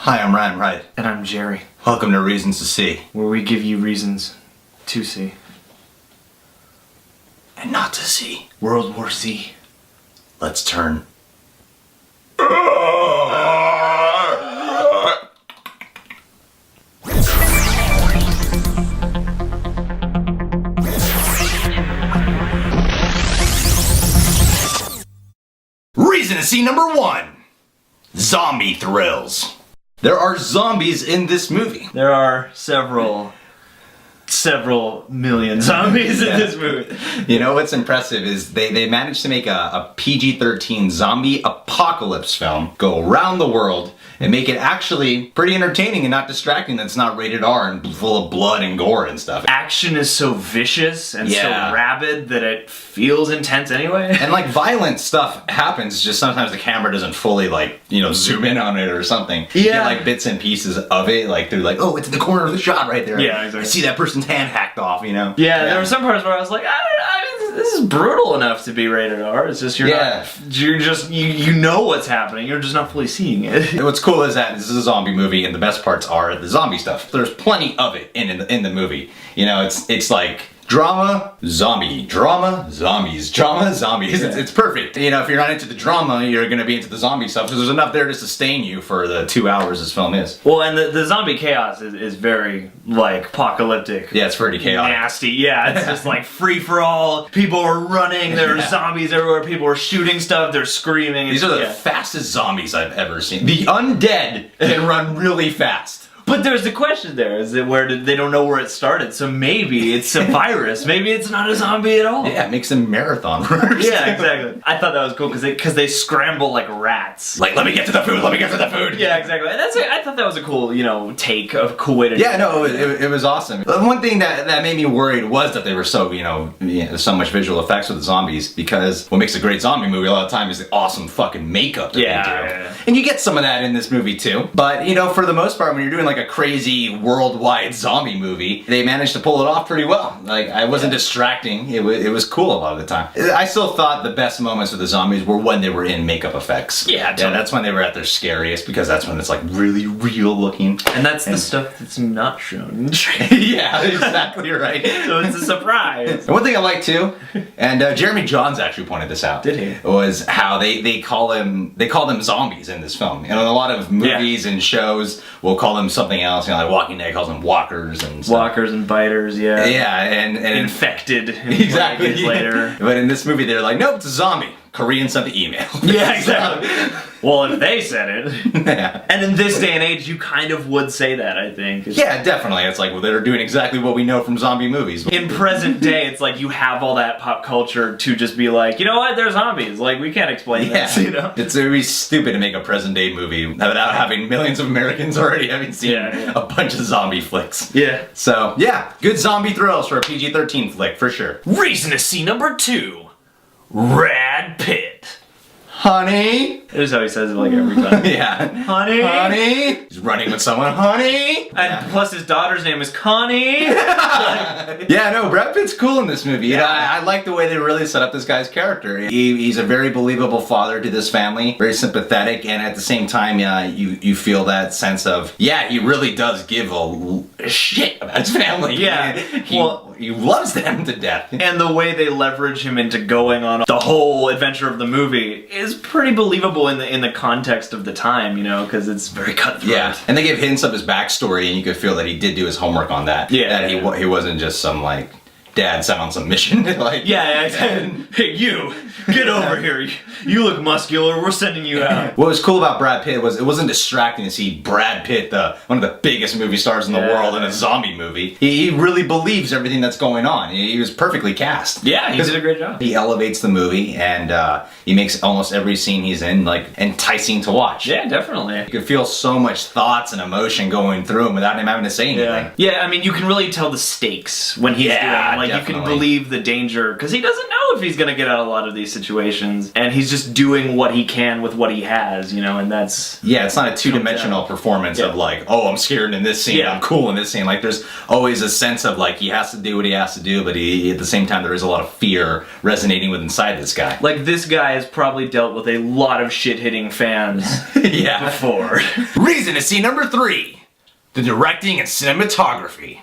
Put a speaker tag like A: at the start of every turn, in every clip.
A: Hi, I'm Ryan Wright.
B: And I'm Jerry.
A: Welcome to Reasons to See.
B: Where we give you reasons to see.
A: And not to see.
B: World War Z.
A: Let's turn. Reason to See number 1. Zombie thrills. There are zombies in this movie.
B: There are several million zombies in this movie.
A: You know what's impressive is they managed to make a PG-13 zombie apocalypse film go around the world and make it actually pretty entertaining and not distracting. That's not rated R and full of blood and gore and stuff.
B: Action is so vicious and so rabid that it feels intense anyway.
A: And like violent stuff happens, just sometimes the camera doesn't fully zoom in on it or something. You get like bits and pieces of it, like they're like, oh, it's in the corner of the shot right there.
B: Yeah, exactly.
A: I see that person's hand hacked off, you know?
B: Yeah, there were some parts where I was like, this is brutal enough to be rated R. It's just you know what's happening. You're just not fully seeing it.
A: What's cool is that this is a zombie movie, and the best parts are the zombie stuff. There's plenty of it in the movie. You know, it's like drama, zombie, drama, zombies, drama, zombies.
B: Yeah.
A: It's perfect. You know, if you're not into the drama, you're gonna be into the zombie stuff, because there's enough there to sustain you for the 2 hours this film is.
B: Well, and the zombie chaos is very, like, apocalyptic.
A: Yeah, it's pretty chaotic.
B: Nasty, yeah. It's just like free-for-all. People are running, there are zombies everywhere, people are shooting stuff, they're screaming.
A: These are the fastest zombies I've ever seen. The undead can run really fast.
B: But there's the question there, is that they don't know where it started, so maybe it's a virus, maybe it's not a zombie at all.
A: Yeah, it makes them marathon runners.
B: Yeah, exactly. I thought that was cool, because they scramble like rats.
A: Like, let me get to the food, let me get to the food!
B: Yeah, exactly. And I thought that was a cool, take, a cool way to do it.
A: Yeah, no, it was awesome. One thing that made me worried was that they were so, so much visual effects with the zombies, because what makes a great zombie movie a lot of the time is the awesome fucking makeup that they do.
B: Yeah.
A: And you get some of that in this movie too. But, for the most part, when you're doing like a crazy worldwide zombie movie, they managed to pull it off pretty well. Like, I wasn't distracting. It was cool a lot of the time. I still thought the best moments with the zombies were when they were in makeup effects.
B: Yeah, totally.
A: That's when they were at their scariest, because that's when it's like really real looking.
B: And that's the stuff that's not shown.
A: Yeah, exactly right.
B: So it's a surprise.
A: And one thing I like too, and Jeremy Johns actually pointed this out.
B: Did he?
A: Was how they call them zombies in this film. And a lot of movies and shows will call them something else. Like Walking Dead calls them walkers and stuff.
B: Walkers and biters, yeah.
A: Yeah, and
B: infected.
A: Exactly.
B: Later.
A: But in this movie, they're like, nope, it's a zombie. Korean sent the email.
B: Yeah, exactly. Well, if they said it.
A: Yeah.
B: And in this day and age, you kind of would say that, I think.
A: Yeah, definitely. It's like, well, they're doing exactly what we know from zombie movies.
B: In present day, it's like you have all that pop culture to just be like, you know what, they're zombies. Like, we can't explain this,
A: It would be stupid to make a present day movie without having millions of Americans already having seen a bunch of zombie flicks.
B: Yeah.
A: So, yeah, good zombie thrills for a PG-13 flick, for sure.
B: Reason to See number 2. Brad Pitt.
A: Honey?
B: That is how he says it like every time.
A: Yeah.
B: Honey?
A: Honey? He's running with someone. Honey?
B: And plus his daughter's name is Connie.
A: Yeah, no, Brad Pitt's cool in this movie. Yeah. I like the way they really set up this guy's character. He's a very believable father to this family, very sympathetic, and at the same time, you feel that sense of, he really does give a shit about his family.
B: Yeah.
A: He loves them to death.
B: And the way they leverage him into going on the whole adventure of the movie is pretty believable in the context of the time, because it's very cutthroat.
A: Yeah, and they give hints of his backstory, and you could feel that he did do his homework on that.
B: Yeah.
A: That he wasn't just some, dad sent on some mission.
B: Hey, you, get over here. You look muscular, we're sending you out.
A: What was cool about Brad Pitt was it wasn't distracting to see Brad Pitt, one of the biggest movie stars in the world, in a zombie movie. He really believes everything that's going on. He was perfectly cast.
B: Yeah, he did a great job.
A: He elevates the movie, and he makes almost every scene he's in, enticing to watch.
B: Yeah, definitely.
A: You could feel so much thoughts and emotion going through him without him having to say anything.
B: Yeah, I mean, you can really tell the stakes when he's doing like you can believe the danger because he doesn't know if he's gonna get out of a lot of these situations, and he's just doing what he can with what he has, you know, and that's
A: it's not a two-dimensional performance of like, oh, I'm scared in this scene, I'm cool in this scene. Like there's always a sense of like he has to do what he has to do, but at the same time there is a lot of fear resonating with inside this guy.
B: Like this guy has probably dealt with a lot of shit-hitting fans before.
A: Reason to see number 3. The directing and cinematography.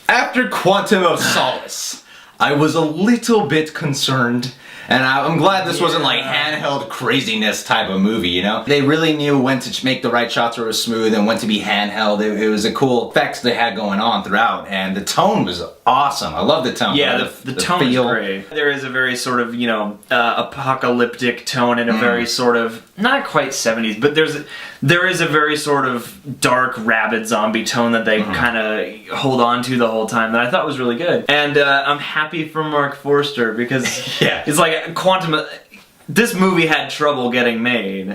A: After Quantum of Solace, I was a little bit concerned, and I'm glad this wasn't like handheld craziness type of movie, you know? They really knew when to make the right shots where it was smooth and when to be handheld. It was a cool effects they had going on throughout, and the tone was awesome. I love the tone.
B: Yeah, the tone is great. There is a very sort of, you know, apocalyptic tone and a very sort of, not quite 70s, but there is a very sort of dark, rabid zombie tone that they kind of hold on to the whole time that I thought was really good. And I'm happy for Mark Forster because it's like Quantum. This movie had trouble getting made,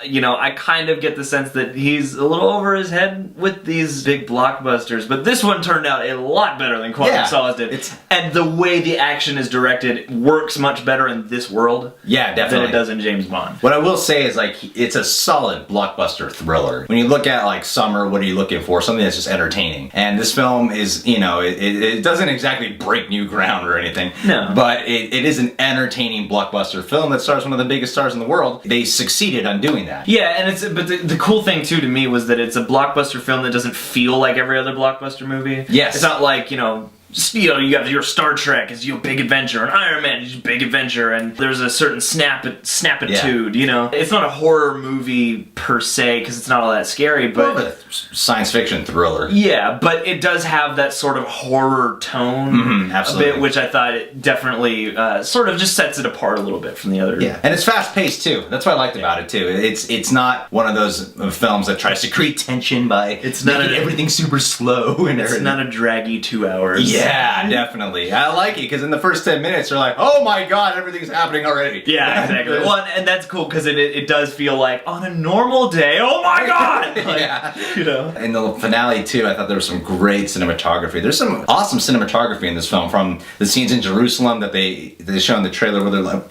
B: you know, I kind of get the sense that he's a little over his head with these big blockbusters, but this one turned out a lot better than Quantum of Solace did. And the way the action is directed works much better in this world than it does in James Bond.
A: What I will say is, like, it's a solid blockbuster thriller. When you look at, like, Summer, what are you looking for? Something that's just entertaining. And this film is, you know, it doesn't exactly break new ground or anything.
B: No.
A: But it is an entertaining blockbuster film that stars one of the biggest stars in the world. They succeeded on doing that.
B: Yeah, and but the cool thing too to me was that it's a blockbuster film that doesn't feel like every other blockbuster movie.
A: Yes.
B: It's not like, you know, you have your Star Trek is your big adventure, and Iron Man is your big adventure, and there's a certain snapitude, you know. It's not a horror movie per se because it's not all that scary, but
A: a science fiction thriller.
B: Yeah, but it does have that sort of horror tone a bit, which I thought it definitely sort of just sets it apart a little bit from the other.
A: Yeah, and it's fast paced too. That's what I liked about it too. It's not one of those films that tries to create tension by making everything super slow and
B: it's not a draggy 2 hours.
A: Yeah, definitely. I like it because in the first 10 minutes you're like, oh my god, everything's happening already.
B: Yeah, exactly. Well, and that's cool because it does feel like on a normal day, oh my god! Like, you know.
A: In the finale too, I thought there was some great cinematography. There's some awesome cinematography in this film, from the scenes in Jerusalem that they show in the trailer where they're like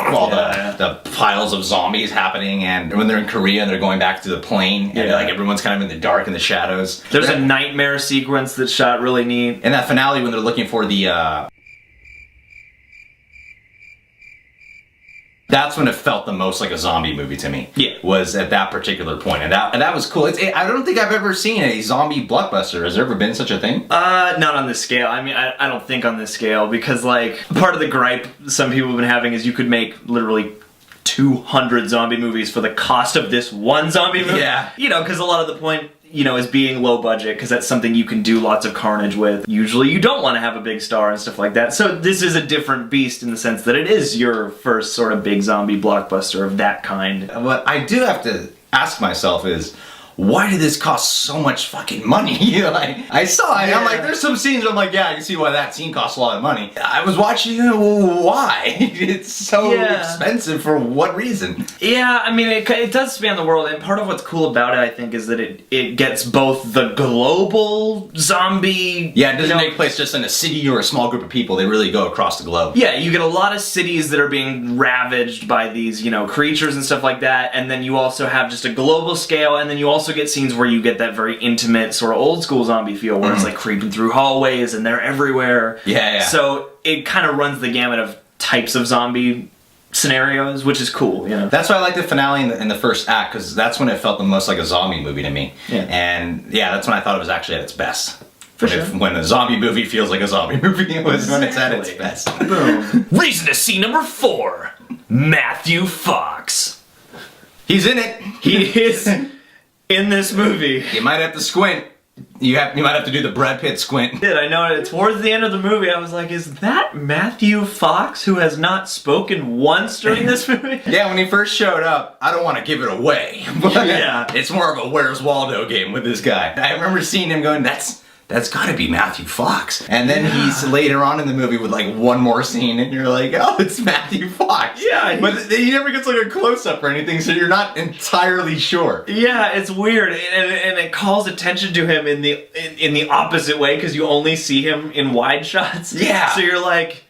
A: all the piles of zombies happening, and when they're in Korea and they're going back to the plane and like everyone's kind of in the dark in the shadows.
B: There's a nightmare sequence that's shot really neat.
A: In that finale when they're looking for the that's when it felt the most like a zombie movie to me.
B: Yeah.
A: Was at that particular point. And that was cool. I don't think I've ever seen a zombie blockbuster. Has there ever been such a thing?
B: Not on this scale. I mean, I don't think on this scale, because like part of the gripe some people have been having is you could make literally 200 zombie movies for the cost of this one zombie movie.
A: Yeah.
B: You know, because a lot of the point, you know, is being low budget, because that's something you can do lots of carnage with. Usually you don't want to have a big star and stuff like that. So this is a different beast in the sense that it is your first sort of big zombie blockbuster of that kind.
A: What I do have to ask myself is, why did this cost so much fucking money? You know, like, I saw it, I'm like, there's some scenes where I'm like, yeah, I can see why that scene costs a lot of money. I was watching, why? It's so expensive, for what reason?
B: Yeah, I mean, it does span the world, and part of what's cool about it, I think, is that it gets both the global zombie...
A: Yeah, it doesn't take place just in a city or a small group of people. They really go across the globe.
B: Yeah, you get a lot of cities that are being ravaged by these, you know, creatures and stuff like that, and then you also have just a global scale, and then you also get scenes where you get that very intimate sort of old school zombie feel where it's like creeping through hallways and they're everywhere.
A: Yeah.
B: So it kind of runs the gamut of types of zombie scenarios, which is cool, you know.
A: That's why I like the finale in the first act, because that's when it felt the most like a zombie movie to me.
B: Yeah.
A: And yeah, that's when I thought it was actually at its best.
B: For sure.
A: When a zombie movie feels like a zombie movie, it was when it's at its best.
B: Boom. Reason to see number 4. Matthew Fox.
A: He's in it.
B: He is in this movie.
A: You might have to squint. You might have to do the Brad Pitt squint.
B: I know. Towards the end of the movie, I was like, is that Matthew Fox, who has not spoken once during this movie?
A: Yeah, when he first showed up, I don't want to give it away, but it's more of a Where's Waldo game with this guy. I remember seeing him going, that's that's gotta be Matthew Fox. And then he's later on in the movie with like one more scene and you're like, oh, it's Matthew Fox.
B: Yeah.
A: But he never gets like a close-up or anything, so you're not entirely sure.
B: Yeah, it's weird, and it calls attention to him in the opposite way, because you only see him in wide shots.
A: Yeah.
B: So you're like,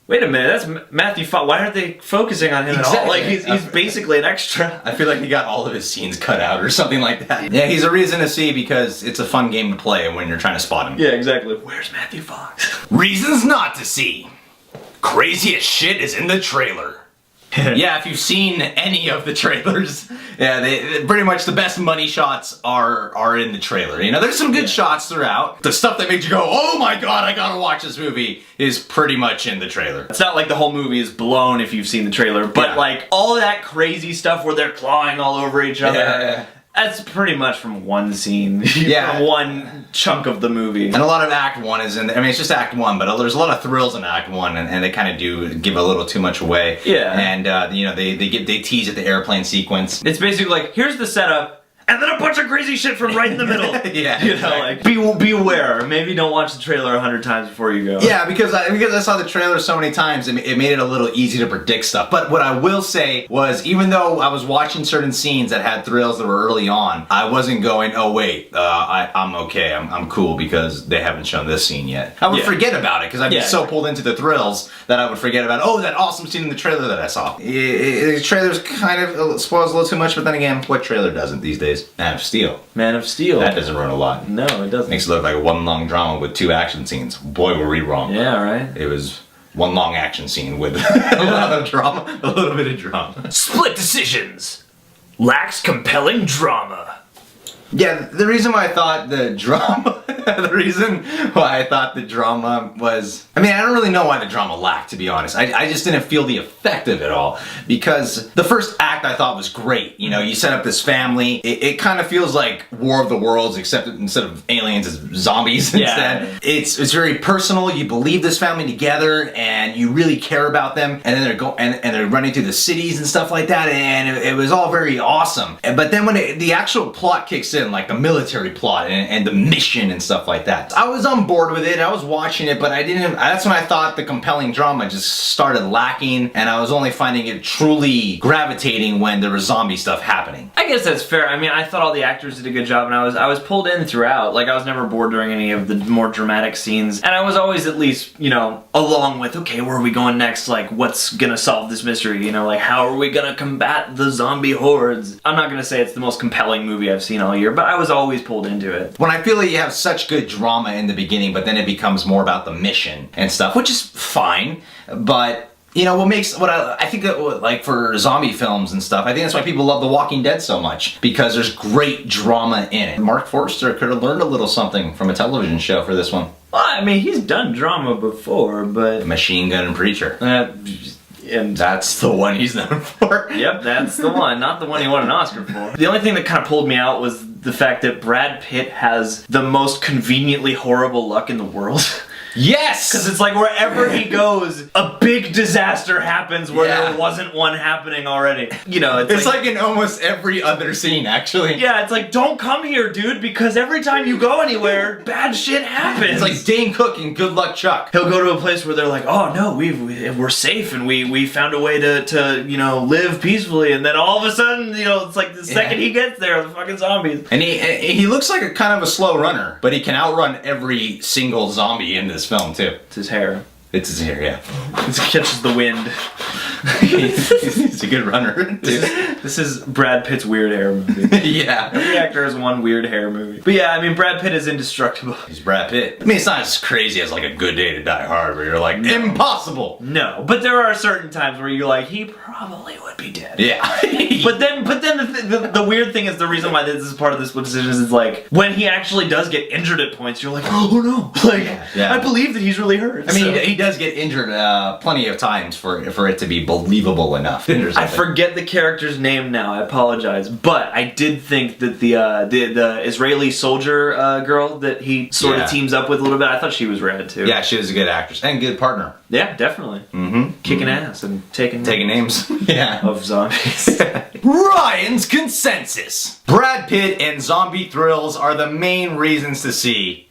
B: wait a minute, that's Matthew Fox. Why aren't they focusing on him at all? Like, he's basically an extra.
A: I feel like he got all of his scenes cut out or something like that. Yeah, he's a reason to see because it's a fun game to play when you're trying to spot him.
B: Yeah, exactly. Where's Matthew Fox?
A: Reasons not to see. Craziest shit is in the trailer. Yeah, if you've seen any of the trailers, yeah, they pretty much the best money shots are in the trailer. You know, there's some good shots throughout. The stuff that makes you go, oh my god, I gotta watch this movie, is pretty much in the trailer.
B: It's not like the whole movie is blown if you've seen the trailer, but like all that crazy stuff where they're clawing all over each other. That's pretty much from one scene, from one chunk of the movie. And
A: a lot of Act 1 is in there. I mean, it's just Act 1, but there's a lot of thrills in Act 1, and they kind of do give a little too much away.
B: Yeah.
A: And, you know, they tease at the airplane sequence.
B: It's basically like, here's the setup, and then a bunch of crazy shit from right in the middle.
A: Yeah,
B: you know, like be aware. Maybe don't watch the trailer 100 times before you go.
A: Yeah, because I saw the trailer so many times, it made it a little easy to predict stuff. But what I will say was, even though I was watching certain scenes that had thrills that were early on, I wasn't going, oh wait, I'm okay, I'm cool because they haven't shown this scene yet. I would forget about it because I'd be so pulled into the thrills that I would forget about, oh, that awesome scene in the trailer that I saw. The trailer's kind of spoils a little too much, but then again, what trailer doesn't these days? Man of Steel.
B: Man of Steel.
A: That doesn't run a lot.
B: No, it doesn't.
A: Makes it look like one long drama with 2 action scenes. Boy, were we wrong.
B: Yeah, right?
A: It was one long action scene with a lot of drama, a little bit of drama.
B: Split decisions. Lacks compelling drama.
A: Yeah, the reason why I thought the drama, was, I mean, I don't really know why the drama lacked, to be honest. I just didn't feel the effect of it all, because the first act I thought was great. You know, you set up this family, it kind of feels like War of the Worlds, except instead of aliens, it's zombies instead. It's very personal, you believe this family together, and you really care about them, and then they're running through the cities and stuff like that, and it was all very awesome. But then when the actual plot kicks in, like the military plot and the mission and stuff like that, I was on board with it, I was watching it, but that's when I thought the compelling drama just started lacking, and I was only finding it truly gravitating when there was zombie stuff happening.
B: I guess that's fair. I mean, I thought all the actors did a good job, and I was pulled in throughout. Like, I was never bored during any of the more dramatic scenes, and I was always at least, you know, along with, okay, where are we going next? Like, what's gonna solve this mystery? You know, like, how are we gonna combat the zombie hordes? I'm not gonna say it's the most compelling movie I've seen all year, but I was always pulled into it.
A: When I feel like you have such good drama in the beginning, but then it becomes more about the mission and stuff, which is fine, but you know, I think that, like, for zombie films and stuff, I think that's why people love The Walking Dead so much, because there's great drama in it. Mark Forster could have learned a little something from a television show for this one.
B: Well, I mean, he's done drama before, but...
A: Machine Gun and Preacher.
B: And
A: that's the one he's known for.
B: Yep, that's the one. Not the one he won an Oscar for. The only thing that kind of pulled me out was the fact that Brad Pitt has the most conveniently horrible luck in the world.
A: Yes!
B: Because it's like wherever he goes, a big disaster happens where there wasn't one happening already. You know,
A: it's like in almost every other scene, actually.
B: Yeah, it's like, don't come here, dude, because every time you go anywhere, bad shit happens.
A: It's like Dane Cook in Good Luck Chuck.
B: He'll go to a place where they're like, oh no, we're safe and we found a way to you know, live peacefully, and then all of a sudden, you know, it's like the second he gets there, the fucking zombies.
A: And he looks like a kind of a slow runner, but he can outrun every single zombie in this film too.
B: It's his hair.
A: It's his hair, yeah.
B: It catches the wind.
A: He's a good runner.
B: This is Brad Pitt's weird hair movie.
A: Yeah.
B: Every actor has one weird hair movie. But yeah, I mean, Brad Pitt is indestructible.
A: He's Brad Pitt. I mean, it's not as crazy as like A Good Day to Die Hard, where you're like, impossible!
B: No, but there are certain times where you're like, he probably would be dead.
A: Yeah.
B: but then the weird thing is, the reason why this is part of the split decisions is like, when he actually does get injured at points, you're like, oh no! Like, I believe that he's really hurt.
A: I mean, he does get injured plenty of times for it to be believable enough.
B: I forget the character's name now, I apologize, but I did think that the Israeli soldier girl that he sort of teams up with a little bit, I thought she was rad too.
A: Yeah, she was a good actress and good partner.
B: Yeah, definitely. Kicking ass and taking
A: names. Yeah.
B: Of zombies.
A: Ryan's consensus. Brad Pitt and zombie thrills are the main reasons to see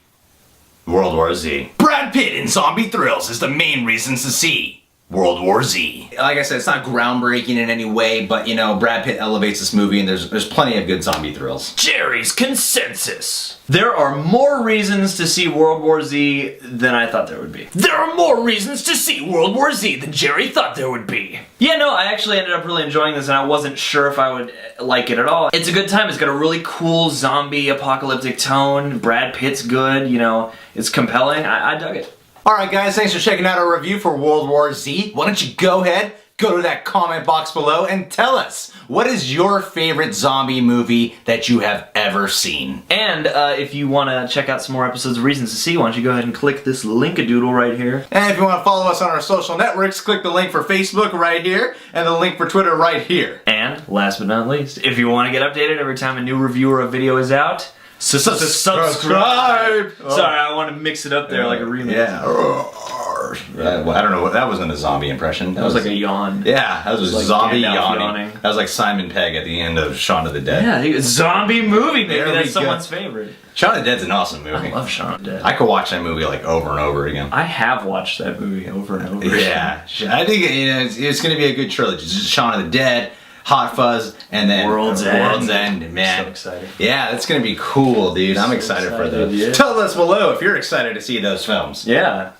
A: World War Z. Brad Pitt in zombie thrills is the main reasons to see World War Z. Like I said, it's not groundbreaking in any way, but you know, Brad Pitt elevates this movie and there's plenty of good zombie thrills.
B: Jerry's consensus. There are more reasons to see World War Z than I thought there would be. There are more reasons to see World War Z than Jerry thought there would be. Yeah, no, I actually ended up really enjoying this and I wasn't sure if I would like it at all. It's a good time. It's got a really cool zombie apocalyptic tone. Brad Pitt's good, you know, it's compelling. I dug it.
A: Alright guys, thanks for checking out our review for World War Z. Why don't you go ahead, go to that comment box below and tell us, what is your favorite zombie movie that you have ever seen?
B: And if you want to check out some more episodes of Reasons to See, why don't you go ahead and click this link-a-doodle right here.
A: And if you want to follow us on our social networks, click the link for Facebook right here, and the link for Twitter right here.
B: And last but not least, if you want to get updated every time a new review or a video is out, subscribe! Sorry, I want to mix it up there like a remix.
A: Yeah. I don't know, that wasn't a zombie impression.
B: That was like a yawn.
A: Yeah, that was a
B: like
A: zombie
B: Gandalf
A: yawning. That was like Simon Pegg at the end of Shaun of the Dead.
B: Yeah, zombie movie, maybe
A: There
B: that's
A: we go.
B: someone's favorite.
A: Shaun of the Dead's an awesome movie.
B: I love Shaun of the Dead.
A: I could watch that movie like over and over again.
B: I have watched that movie over and over.
A: Yeah, I think it's going to be a good trilogy. It's just Shaun of the Dead, Hot Fuzz, and then
B: World's End.
A: Man,
B: So excited.
A: Yeah, that's going to be cool, dude. I'm
B: So
A: excited for
B: excited,
A: those.
B: yeah.
A: Tell us below if you're excited to see those films.
B: Yeah.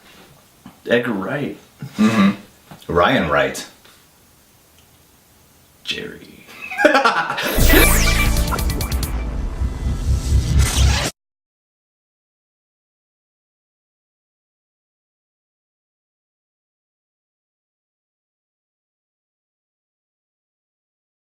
B: Edgar Wright.
A: Ryan Wright.
B: Jerry.